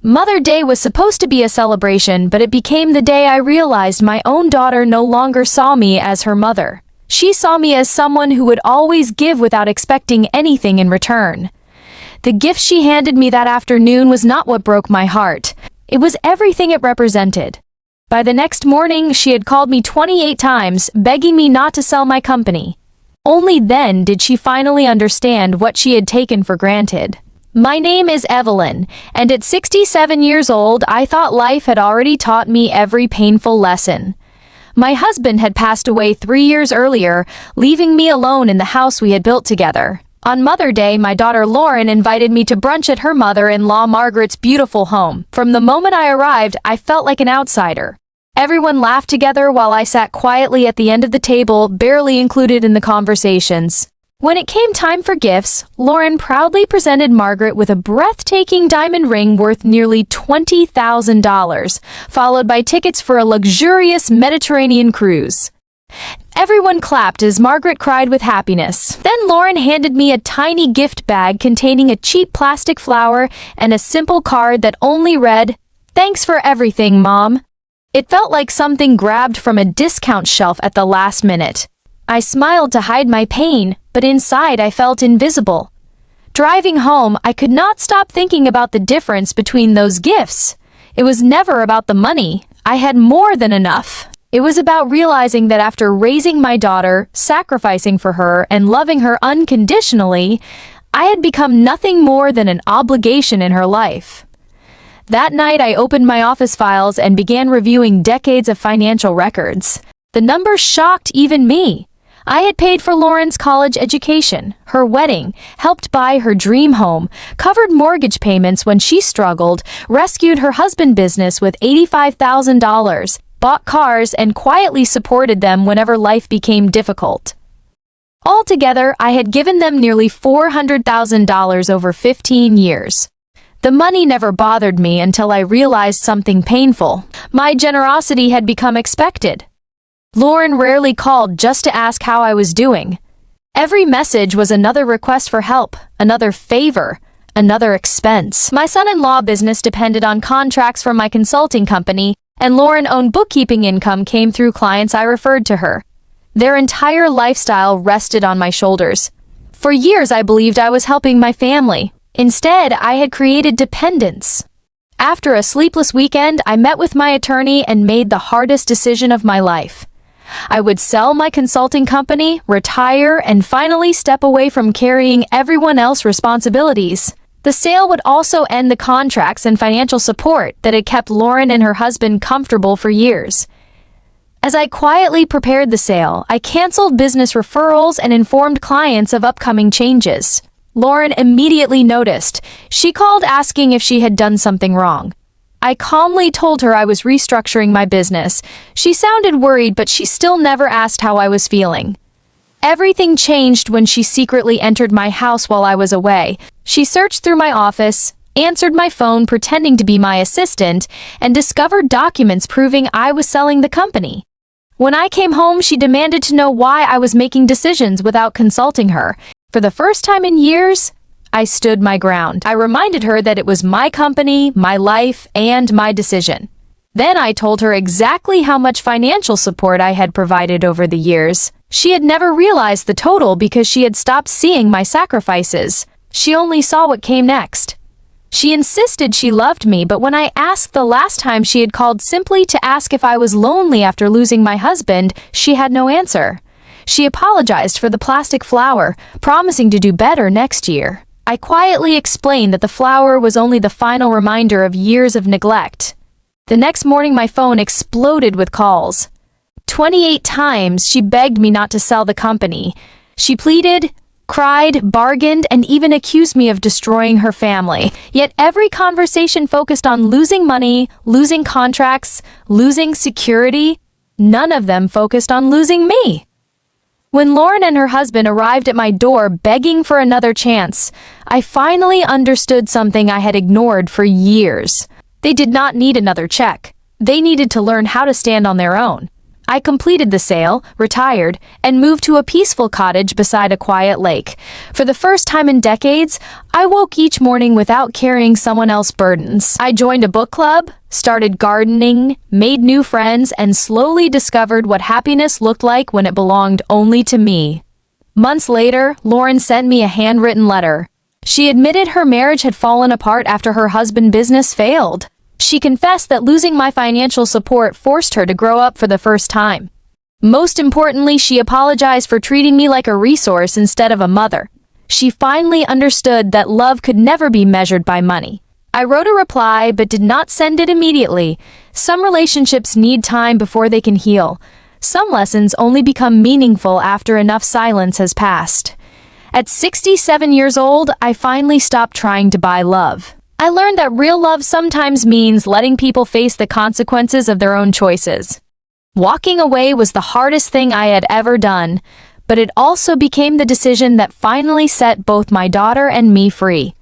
Mother's Day was supposed to be a celebration, but it became the day I realized my own daughter no longer saw me as her mother. She saw me as someone who would always give without expecting anything in return. The gift she handed me that afternoon was not what broke my heart. It was everything it represented. By the next morning, she had called me 28 times, begging me not to sell my company. Only then did she finally understand what she had taken for granted. My name is Evelyn, and at 67 years old, I thought life had already taught me every painful lesson. My husband had passed away 3 years earlier, leaving me alone in the house we had built together. On Mother's Day, my daughter Lauren invited me to brunch at her mother-in-law Margaret's beautiful home. From the moment I arrived, I felt like an outsider. Everyone laughed together while I sat quietly at the end of the table, barely included in the conversations. When it came time for gifts, Lauren proudly presented Margaret with a breathtaking diamond ring worth nearly $20,000, followed by tickets for a luxurious Mediterranean cruise. Everyone clapped as Margaret cried with happiness. Then Lauren handed me a tiny gift bag containing a cheap plastic flower and a simple card that only read, "Thanks for everything, Mom." It felt like something grabbed from a discount shelf at the last minute. I smiled to hide my pain, but inside I felt invisible. Driving home, I could not stop thinking about the difference between those gifts. It was never about the money. I had more than enough. It was about realizing that after raising my daughter, sacrificing for her, and loving her unconditionally, I had become nothing more than an obligation in her life. That night, I opened my office files and began reviewing decades of financial records. The numbers shocked even me. I had paid for Lauren's college education, her wedding, helped buy her dream home, covered mortgage payments when she struggled, rescued her husband's business with $85,000, bought cars, and quietly supported them whenever life became difficult. Altogether, I had given them nearly $400,000 over 15 years. The money never bothered me until I realized something painful. My generosity had become expected. Lauren rarely called just to ask how I was doing. Every message was another request for help, another favor, another expense. My son-in-law business depended on contracts from my consulting company, and Lauren-owned bookkeeping income came through clients I referred to her. Their entire lifestyle rested on my shoulders. For years, I believed I was helping my family. Instead, I had created dependence. After a sleepless weekend, I met with my attorney and made the hardest decision of my life. I would sell my consulting company, retire, and finally step away from carrying everyone else's responsibilities. The sale would also end the contracts and financial support that had kept Lauren and her husband comfortable for years. As I quietly prepared the sale, I canceled business referrals and informed clients of upcoming changes. Lauren immediately noticed. She called asking if she had done something wrong. I calmly told her I was restructuring my business. She sounded worried, but she still never asked how I was feeling. Everything changed when she secretly entered my house while I was away. She searched through my office, answered my phone pretending to be my assistant, and discovered documents proving I was selling the company. When I came home, she demanded to know why I was making decisions without consulting her. For the first time in years, I stood my ground. I reminded her that it was my company, my life, and my decision. Then I told her exactly how much financial support I had provided over the years. She had never realized the total because she had stopped seeing my sacrifices. She only saw what came next. She insisted she loved me, but when I asked the last time she had called simply to ask if I was lonely after losing my husband, she had no answer. She apologized for the plastic flower, promising to do better next year. I quietly explained that the flower was only the final reminder of years of neglect. The next morning, my phone exploded with calls. 28 times she begged me not to sell the company. She pleaded, cried, bargained, and even accused me of destroying her family. Yet every conversation focused on losing money, losing contracts, losing security. None of them focused on losing me. When Lauren and her husband arrived at my door begging for another chance, I finally understood something I had ignored for years. They did not need another check. They needed to learn how to stand on their own. I completed the sale, retired, and moved to a peaceful cottage beside a quiet lake. For the first time in decades, I woke each morning without carrying someone else's burdens. I joined a book club, started gardening, made new friends, and slowly discovered what happiness looked like when it belonged only to me. Months later, Lauren sent me a handwritten letter. She admitted her marriage had fallen apart after her husband's business failed. She confessed that losing my financial support forced her to grow up for the first time. Most importantly, she apologized for treating me like a resource instead of a mother. She finally understood that love could never be measured by money. I wrote a reply but did not send it immediately. Some relationships need time before they can heal. Some lessons only become meaningful after enough silence has passed. At 67 years old, I finally stopped trying to buy love. I learned that real love sometimes means letting people face the consequences of their own choices. Walking away was the hardest thing I had ever done, but it also became the decision that finally set both my daughter and me free.